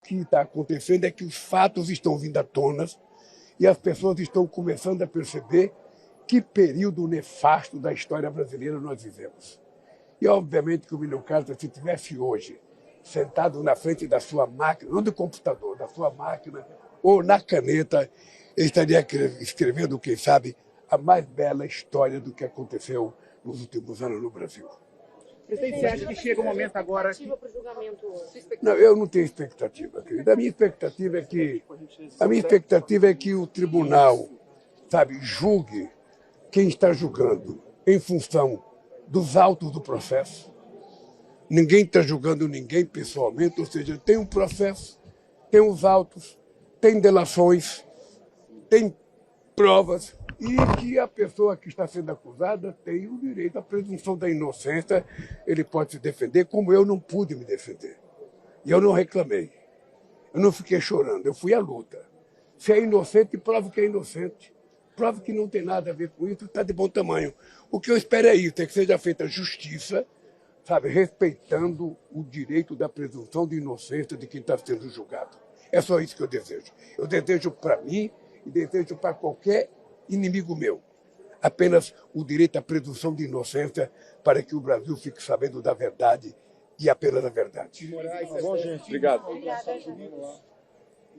que está acontecendo é que os fatos estão vindo à tona e as pessoas estão começando a perceber que período nefasto da história brasileira nós vivemos. E, obviamente, que o Emílio Castro, se estivesse hoje sentado na frente da sua máquina, não do computador, da sua máquina, ou na caneta, ele estaria escrevendo, quem sabe, a mais bela história do que aconteceu nos últimos anos no Brasil. Presidente, você acha que chega o momento agora... Não, eu não tenho expectativa, querido. A minha expectativa é que o tribunal, sabe, julgue quem está julgando em função dos autos do processo. Ninguém está julgando ninguém pessoalmente, ou seja, tem um processo, tem os autos, tem delações, tem provas, e que a pessoa que está sendo acusada tem o direito à presunção da inocência, ele pode se defender, como eu não pude me defender. E eu não reclamei, eu não fiquei chorando, eu fui à luta. Se é inocente, prove que é inocente. Prove que não tem nada a ver com isso, está de bom tamanho. O que eu espero é isso, é que seja feita justiça, sabe, respeitando o direito da presunção de inocência de quem está sendo julgado. É só isso que eu desejo. Eu desejo para mim e desejo para qualquer inimigo meu. Apenas o direito à presunção de inocência para que o Brasil fique sabendo da verdade e apenas a verdade. Moraes, bom, gente. Obrigado.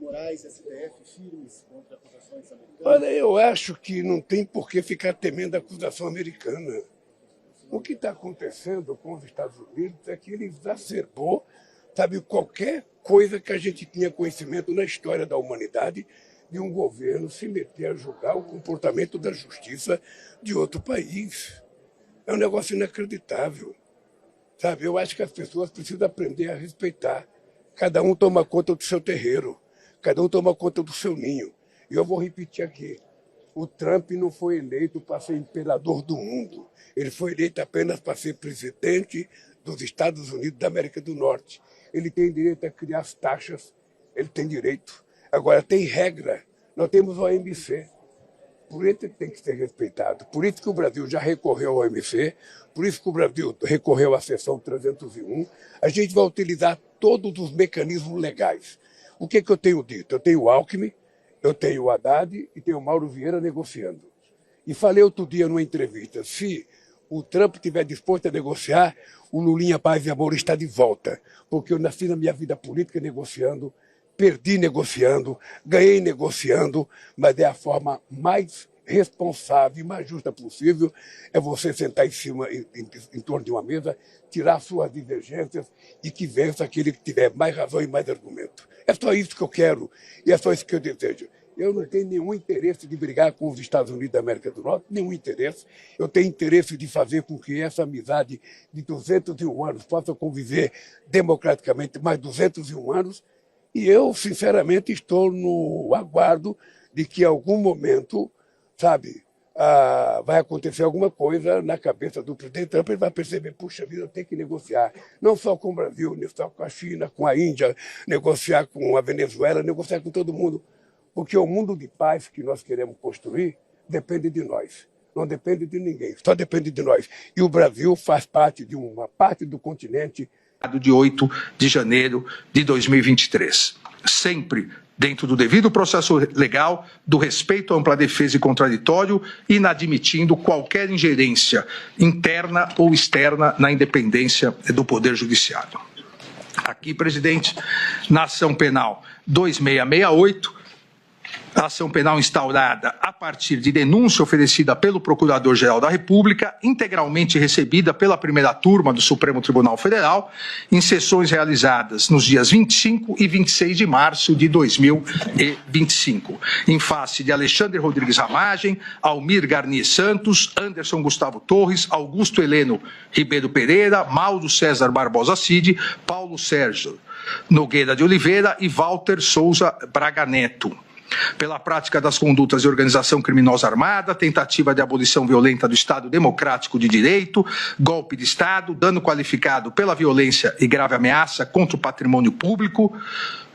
Moraes, STF, firmes contra acusações americanas? Olha, eu acho que não tem por que ficar temendo a acusação americana. O que está acontecendo com os Estados Unidos é que ele exacerbou, sabe, qualquer coisa que a gente tinha conhecimento na história da humanidade de um governo se meter a julgar o comportamento da justiça de outro país. É um negócio inacreditável. Sabe, eu acho que as pessoas precisam aprender a respeitar. Cada um toma conta do seu terreiro. Cada um toma conta do seu ninho. E eu vou repetir aqui. O Trump não foi eleito para ser imperador do mundo. Ele foi eleito apenas para ser presidente dos Estados Unidos da América do Norte. Ele tem direito a criar as taxas. Ele tem direito. Agora, tem regra. Nós temos o OMC. Por isso que tem que ser respeitado. Por isso que o Brasil já recorreu ao OMC. Por isso que o Brasil recorreu à seção 301. A gente vai utilizar todos os mecanismos legais. O que eu tenho dito? Eu tenho o Alckmin, eu tenho o Haddad e tenho o Mauro Vieira negociando. E falei outro dia numa entrevista, se o Trump estiver disposto a negociar, o Lulinha Paz e Amor está de volta. Porque eu nasci na minha vida política negociando, perdi negociando, ganhei negociando, mas é a forma mais responsável e mais justa possível, é você sentar em torno de uma mesa, tirar suas divergências e que vença aquele que tiver mais razão e mais argumento. É só isso que eu quero e é só isso que eu desejo. Eu não tenho nenhum interesse de brigar com os Estados Unidos da América do Norte, nenhum interesse. Eu tenho interesse de fazer com que essa amizade de 201 anos possa conviver democraticamente mais 201 anos. E eu, sinceramente, estou no aguardo de que em algum momento, sabe, vai acontecer alguma coisa na cabeça do presidente Trump, ele vai perceber, puxa vida, eu tenho que negociar, não só com o Brasil, negociar com a China, com a Índia, negociar com a Venezuela, negociar com todo mundo, porque o mundo de paz que nós queremos construir depende de nós, não depende de ninguém, só depende de nós. E o Brasil faz parte de uma parte do continente. De 8 de janeiro de 2023. Sempre dentro do devido processo legal, do respeito à ampla defesa e contraditório, inadmitindo qualquer ingerência interna ou externa na independência do Poder Judiciário. Aqui, presidente, na ação penal 2668, a ação penal instaurada a partir de denúncia oferecida pelo Procurador-Geral da República, integralmente recebida pela primeira turma do Supremo Tribunal Federal, em sessões realizadas nos dias 25 e 26 de março de 2025, em face de Alexandre Rodrigues Ramagem, Almir Garnier Santos, Anderson Gustavo Torres, Augusto Heleno Ribeiro Pereira, Mauro César Barbosa Cid, Paulo Sérgio Nogueira de Oliveira e Walter Souza Braga Neto, pela prática das condutas de organização criminosa armada, tentativa de abolição violenta do Estado Democrático de Direito, golpe de Estado, dano qualificado pela violência e grave ameaça contra o patrimônio público,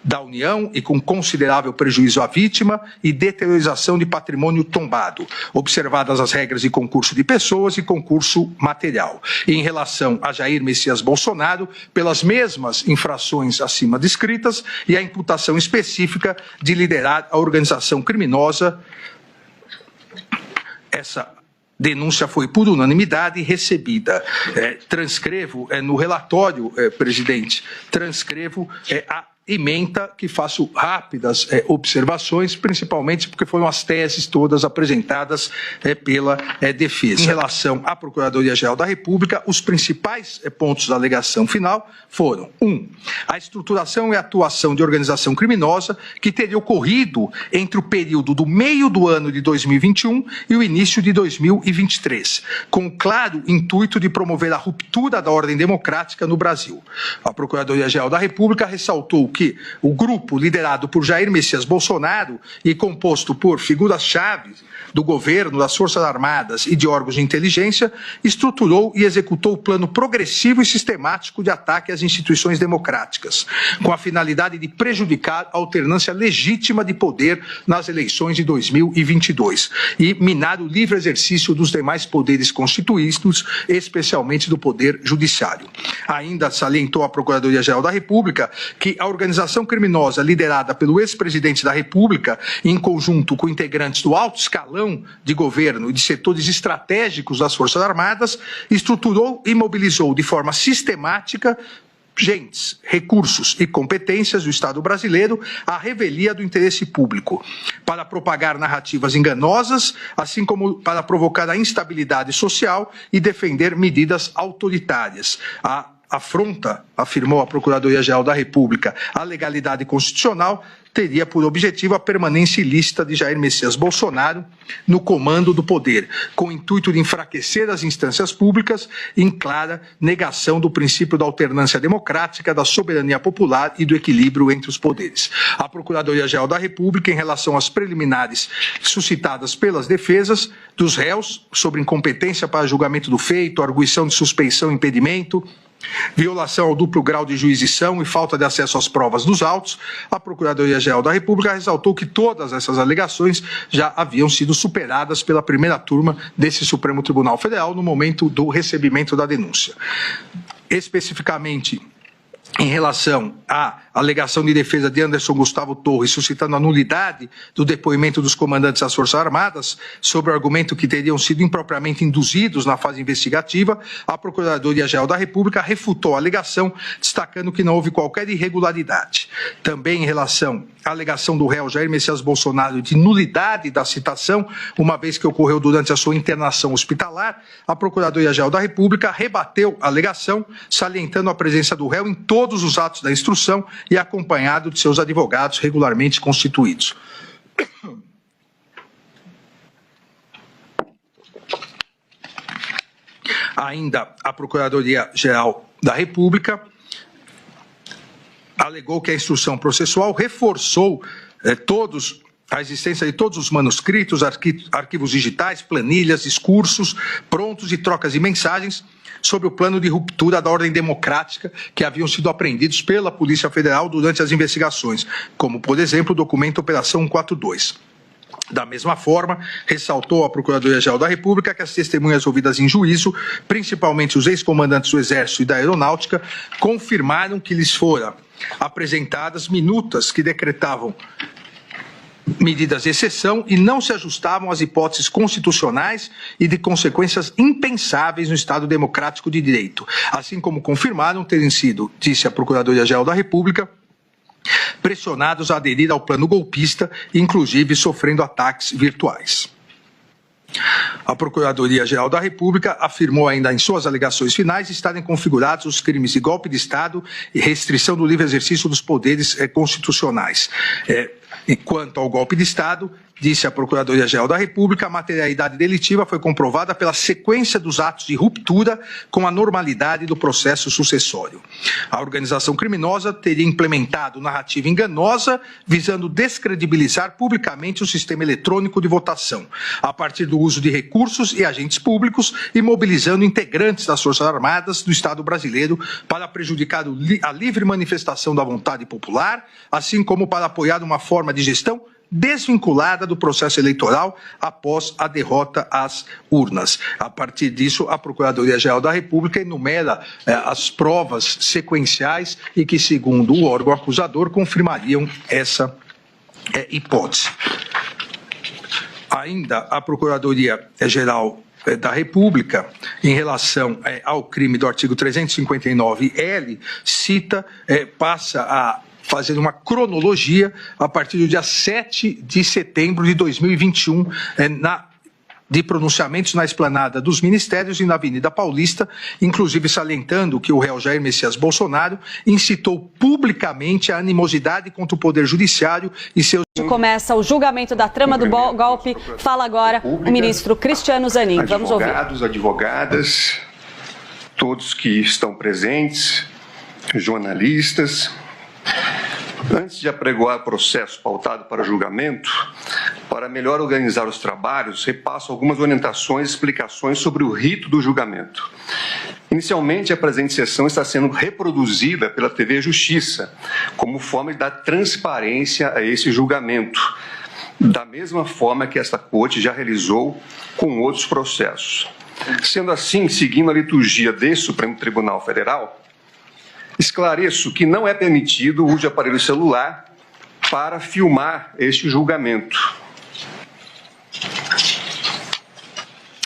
da União e com considerável prejuízo à vítima e deteriorização de patrimônio tombado, observadas as regras de concurso de pessoas e concurso material. E em relação a Jair Messias Bolsonaro, pelas mesmas infrações acima descritas e a imputação específica de liderar a organização criminosa. Essa denúncia foi por unanimidade recebida. Transcrevo no relatório, presidente, transcrevo a ementa que faço rápidas observações, principalmente porque foram as teses todas apresentadas pela defesa. Em relação à Procuradoria-Geral da República, os principais pontos da alegação final foram: 1. A estruturação e atuação de organização criminosa que teria ocorrido entre o período do meio do ano de 2021 e o início de 2023, com o claro intuito de promover a ruptura da ordem democrática no Brasil. A Procuradoria-Geral da República ressaltou que o grupo liderado por Jair Messias Bolsonaro e composto por figuras-chave do governo, das Forças Armadas e de órgãos de inteligência estruturou e executou o plano progressivo e sistemático de ataque às instituições democráticas, com a finalidade de prejudicar a alternância legítima de poder nas eleições de 2022 e minar o livre exercício dos demais poderes constituídos, especialmente do Poder Judiciário. Ainda salientou a Procuradoria-Geral da República que a organização criminosa liderada pelo ex-presidente da República, em conjunto com integrantes do alto escalão de governo e de setores estratégicos das Forças Armadas, estruturou e mobilizou de forma sistemática gentes, recursos e competências do Estado brasileiro à revelia do interesse público, para propagar narrativas enganosas, assim como para provocar a instabilidade social e defender medidas autoritárias. A afronta, afirmou a Procuradoria-Geral da República, a legalidade constitucional, teria por objetivo a permanência ilícita de Jair Messias Bolsonaro no comando do poder, com o intuito de enfraquecer as instâncias públicas em clara negação do princípio da alternância democrática, da soberania popular e do equilíbrio entre os poderes. A Procuradoria-Geral da República, em relação às preliminares suscitadas pelas defesas dos réus sobre incompetência para julgamento do feito, arguição de suspeição e impedimento, violação ao duplo grau de jurisdição e falta de acesso às provas dos autos, a Procuradoria-Geral da República ressaltou que todas essas alegações já haviam sido superadas pela primeira turma desse Supremo Tribunal Federal no momento do recebimento da denúncia. Especificamente, em relação à alegação de defesa de Anderson Gustavo Torres, suscitando a nulidade do depoimento dos comandantes das Forças Armadas, sobre o argumento que teriam sido impropriamente induzidos na fase investigativa, a Procuradoria-Geral da República refutou a alegação, destacando que não houve qualquer irregularidade. Também em relação à alegação do réu Jair Messias Bolsonaro de nulidade da citação, uma vez que ocorreu durante a sua internação hospitalar, a Procuradoria-Geral da República rebateu a alegação, salientando a presença do réu em todos os atos da instrução e acompanhado de seus advogados regularmente constituídos. Ainda a Procuradoria-Geral da República alegou que a instrução processual reforçou a existência de todos os manuscritos, arquivos digitais, planilhas, discursos prontos e trocas de mensagens sobre o plano de ruptura da ordem democrática que haviam sido apreendidos pela Polícia Federal durante as investigações, como, por exemplo, o documento Operação 142. Da mesma forma, ressaltou a Procuradoria-Geral da República que as testemunhas ouvidas em juízo, principalmente os ex-comandantes do Exército e da Aeronáutica, confirmaram que lhes foram apresentadas minutas que decretavam medidas de exceção e não se ajustavam às hipóteses constitucionais e de consequências impensáveis no Estado Democrático de Direito, assim como confirmaram terem sido, disse a Procuradoria-Geral da República, pressionados a aderir ao plano golpista, inclusive sofrendo ataques virtuais. A Procuradoria-Geral da República afirmou ainda em suas alegações finais estarem configurados os crimes de golpe de Estado e restrição do livre exercício dos poderes constitucionais. Quanto ao golpe de Estado, disse a Procuradoria-Geral da República, a materialidade delitiva foi comprovada pela sequência dos atos de ruptura com a normalidade do processo sucessório. A organização criminosa teria implementado narrativa enganosa, visando descredibilizar publicamente o sistema eletrônico de votação, a partir do uso de recursos e agentes públicos e mobilizando integrantes das Forças Armadas do Estado brasileiro para prejudicar a livre manifestação da vontade popular, assim como para apoiar uma forma de gestão desvinculada do processo eleitoral após a derrota às urnas. A partir disso, a Procuradoria-Geral da República enumera as provas sequenciais e que, segundo o órgão acusador, confirmariam essa hipótese. Ainda a Procuradoria-Geral da República, em relação ao crime do artigo 359-L, passa a fazer uma cronologia a partir do dia 7 de setembro de 2021, de pronunciamentos na esplanada dos ministérios e na Avenida Paulista, inclusive salientando que o réu Jair Messias Bolsonaro incitou publicamente a animosidade contra o Poder Judiciário e seus... Começa o julgamento da trama do golpe. Fala agora o ministro Cristiano Zanin. Vamos ouvir. Advogados, advogadas, todos que estão presentes, jornalistas. Antes de apregoar o processo pautado para julgamento, para melhor organizar os trabalhos, repasso algumas orientações e explicações sobre o rito do julgamento. Inicialmente, a presente sessão está sendo reproduzida pela TV Justiça, como forma de dar transparência a esse julgamento, da mesma forma que esta corte já realizou com outros processos. Sendo assim, seguindo a liturgia desse Supremo Tribunal Federal, esclareço que não é permitido o uso de aparelho celular para filmar este julgamento.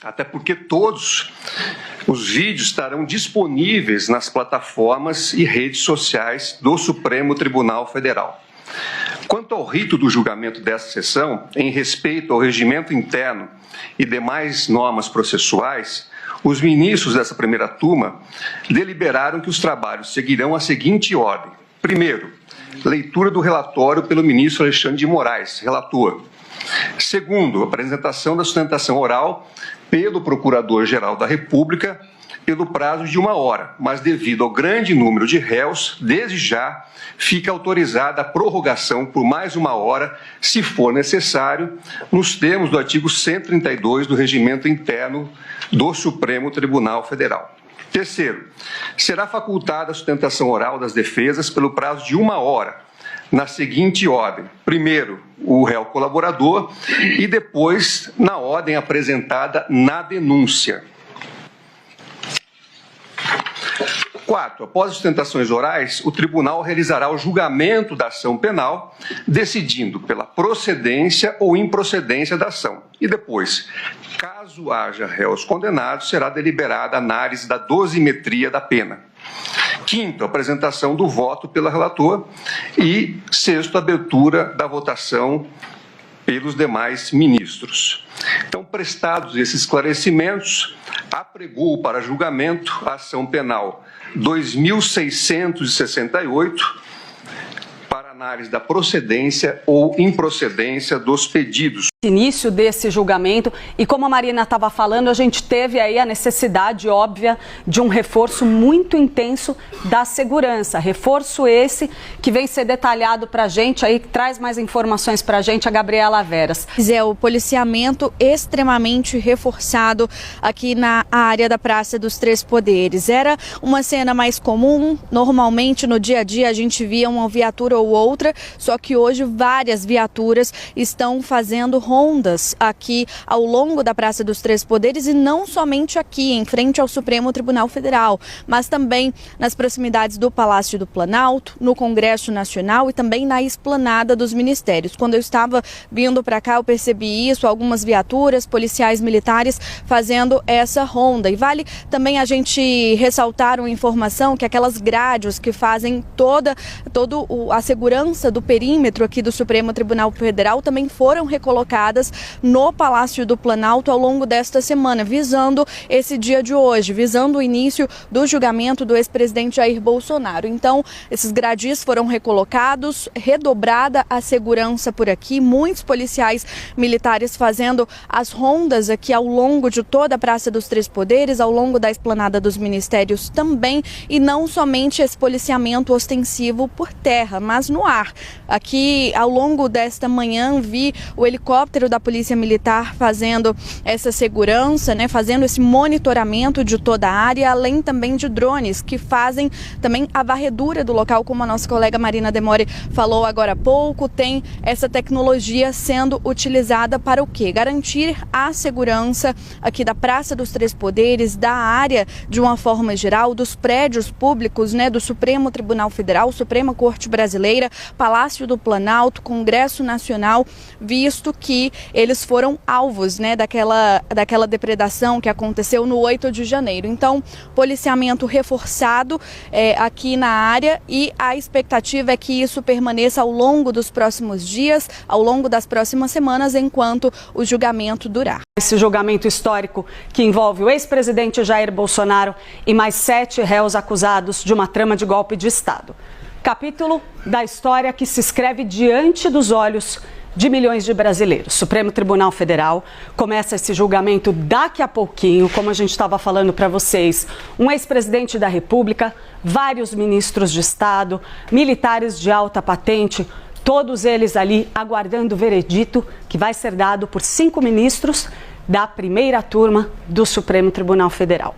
Até porque todos os vídeos estarão disponíveis nas plataformas e redes sociais do Supremo Tribunal Federal. Quanto ao rito do julgamento desta sessão, em respeito ao regimento interno e demais normas processuais, os ministros dessa primeira turma deliberaram que os trabalhos seguirão a seguinte ordem. Primeiro, leitura do relatório pelo ministro Alexandre de Moraes, relator. Segundo, apresentação da sustentação oral pelo Procurador-Geral da República pelo prazo de 1 hora, mas devido ao grande número de réus, desde já fica autorizada a prorrogação por mais 1 hora, se for necessário, nos termos do artigo 132 do Regimento Interno do Supremo Tribunal Federal. Terceiro, será facultada a sustentação oral das defesas pelo prazo de 1 hora, na seguinte ordem. Primeiro, o réu colaborador e depois na ordem apresentada na denúncia. 4. Após as sustentações orais, o tribunal realizará o julgamento da ação penal, decidindo pela procedência ou improcedência da ação. E depois, caso haja réus condenados, será deliberada a análise da dosimetria da pena. 5º, apresentação do voto pelo relator. E 6º, abertura da votação pelos demais ministros. Então, prestados esses esclarecimentos, apregou para julgamento a ação penal 2668 para análise da procedência ou improcedência dos pedidos. Início desse julgamento, e como a Marina estava falando, a gente teve aí a necessidade óbvia de um reforço muito intenso da segurança. Reforço esse que vem ser detalhado para a gente, aí traz mais informações para a gente a Gabriela Veras. O policiamento extremamente reforçado aqui na área da Praça dos Três Poderes. Era uma cena mais comum, normalmente no dia a dia a gente via uma viatura ou outra, só que hoje várias viaturas estão fazendo rondas aqui ao longo da Praça dos Três Poderes e não somente aqui, em frente ao Supremo Tribunal Federal, mas também nas proximidades do Palácio do Planalto, no Congresso Nacional e também na esplanada dos ministérios. Quando eu estava vindo para cá, eu percebi isso, algumas viaturas, policiais militares fazendo essa ronda. E vale também a gente ressaltar uma informação que aquelas grades que fazem toda a segurança do perímetro aqui do Supremo Tribunal Federal também foram recolocadas colocadas no Palácio do Planalto ao longo desta semana, visando esse dia de hoje, visando o início do julgamento do ex-presidente Jair Bolsonaro. Então, esses gradis foram recolocados, redobrada a segurança por aqui, muitos policiais militares fazendo as rondas aqui ao longo de toda a Praça dos Três Poderes, ao longo da esplanada dos ministérios também, e não somente esse policiamento ostensivo por terra, mas no ar. Aqui, ao longo desta manhã, vi o helicóptero da Polícia Militar fazendo essa segurança, fazendo esse monitoramento de toda a área, além também de drones que fazem também a varredura do local, como a nossa colega Marina Demore falou agora há pouco. Tem essa tecnologia sendo utilizada para o quê? Garantir a segurança aqui da Praça dos Três Poderes, da área de uma forma geral, dos prédios públicos, do Supremo Tribunal Federal, Suprema Corte Brasileira, Palácio do Planalto, Congresso Nacional, visto que eles foram alvos, daquela depredação que aconteceu no 8 de janeiro. Então, policiamento reforçado aqui na área, e a expectativa é que isso permaneça ao longo dos próximos dias, ao longo das próximas semanas, enquanto o julgamento durar. Esse julgamento histórico que envolve o ex-presidente Jair Bolsonaro e mais 7 réus acusados de uma trama de golpe de Estado. Capítulo da história que se escreve diante dos olhos de milhões de brasileiros. Supremo Tribunal Federal começa esse julgamento daqui a pouquinho, como a gente estava falando para vocês. Um ex-presidente da República, vários ministros de Estado, militares de alta patente, todos eles ali aguardando o veredito que vai ser dado por 5 ministros da primeira turma do Supremo Tribunal Federal.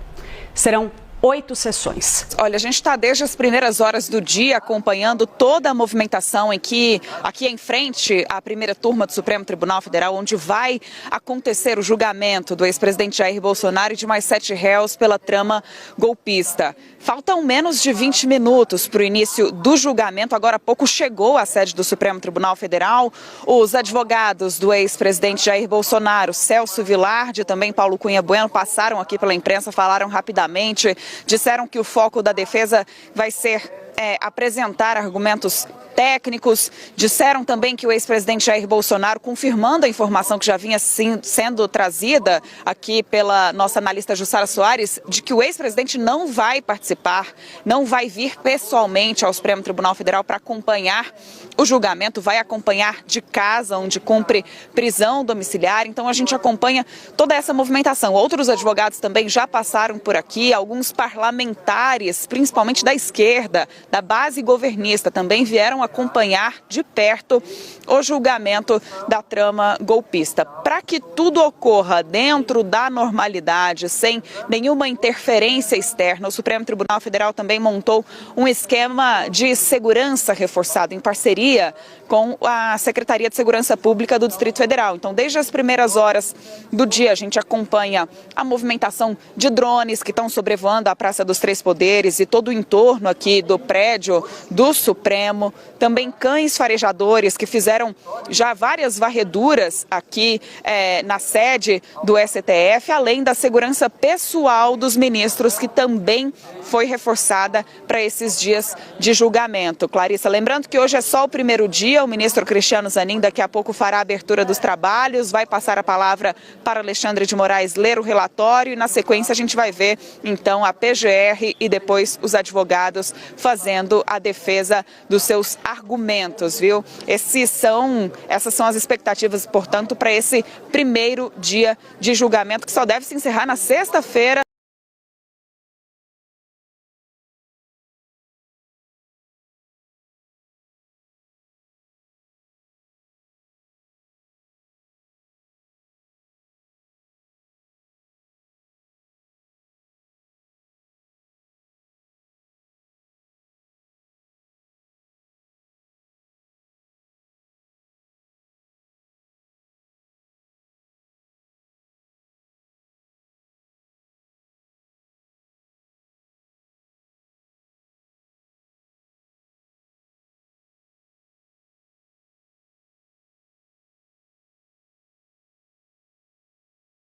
Serão 8 sessões. Olha, a gente está desde as primeiras horas do dia acompanhando toda a movimentação aqui em frente à primeira turma do Supremo Tribunal Federal, onde vai acontecer o julgamento do ex-presidente Jair Bolsonaro e de mais 7 réus pela trama golpista. Faltam menos de 20 minutos para o início do julgamento. Agora há pouco chegou à sede do Supremo Tribunal Federal os advogados do ex-presidente Jair Bolsonaro, Celso Vilardi e também Paulo Cunha Bueno, passaram aqui pela imprensa, falaram rapidamente. Disseram que o foco da defesa vai ser apresentar argumentos técnicos. Disseram também que o ex-presidente Jair Bolsonaro, confirmando a informação que já vinha sendo trazida aqui pela nossa analista Jussara Soares, de que o ex-presidente não vai participar, não vai vir pessoalmente ao Supremo Tribunal Federal para acompanhar o julgamento, vai acompanhar de casa, onde cumpre prisão domiciliar. Então a gente acompanha toda essa movimentação. Outros advogados também já passaram por aqui, alguns parlamentares, principalmente da esquerda, da base governista, também vieram acompanhar de perto o julgamento da trama golpista. Para que tudo ocorra dentro da normalidade, sem nenhuma interferência externa, o Supremo Tribunal Federal também montou um esquema de segurança reforçado em parceria com a Secretaria de Segurança Pública do Distrito Federal. Então, desde as primeiras horas do dia, a gente acompanha a movimentação de drones que estão sobrevoando a Praça dos Três Poderes e todo o entorno aqui do prédio do Supremo. Também cães farejadores que fizeram já várias varreduras aqui na sede do STF, além da segurança pessoal dos ministros, que também foi reforçada para esses dias de julgamento. Clarissa, lembrando que hoje é só o primeiro dia, o ministro Cristiano Zanin daqui a pouco fará a abertura dos trabalhos, vai passar a palavra para Alexandre de Moraes ler o relatório e na sequência a gente vai ver então a PGR e depois os advogados fazendo a defesa dos seus argumentos, viu? Essas são as expectativas, portanto, para esse primeiro dia de julgamento, que só deve se encerrar na sexta-feira.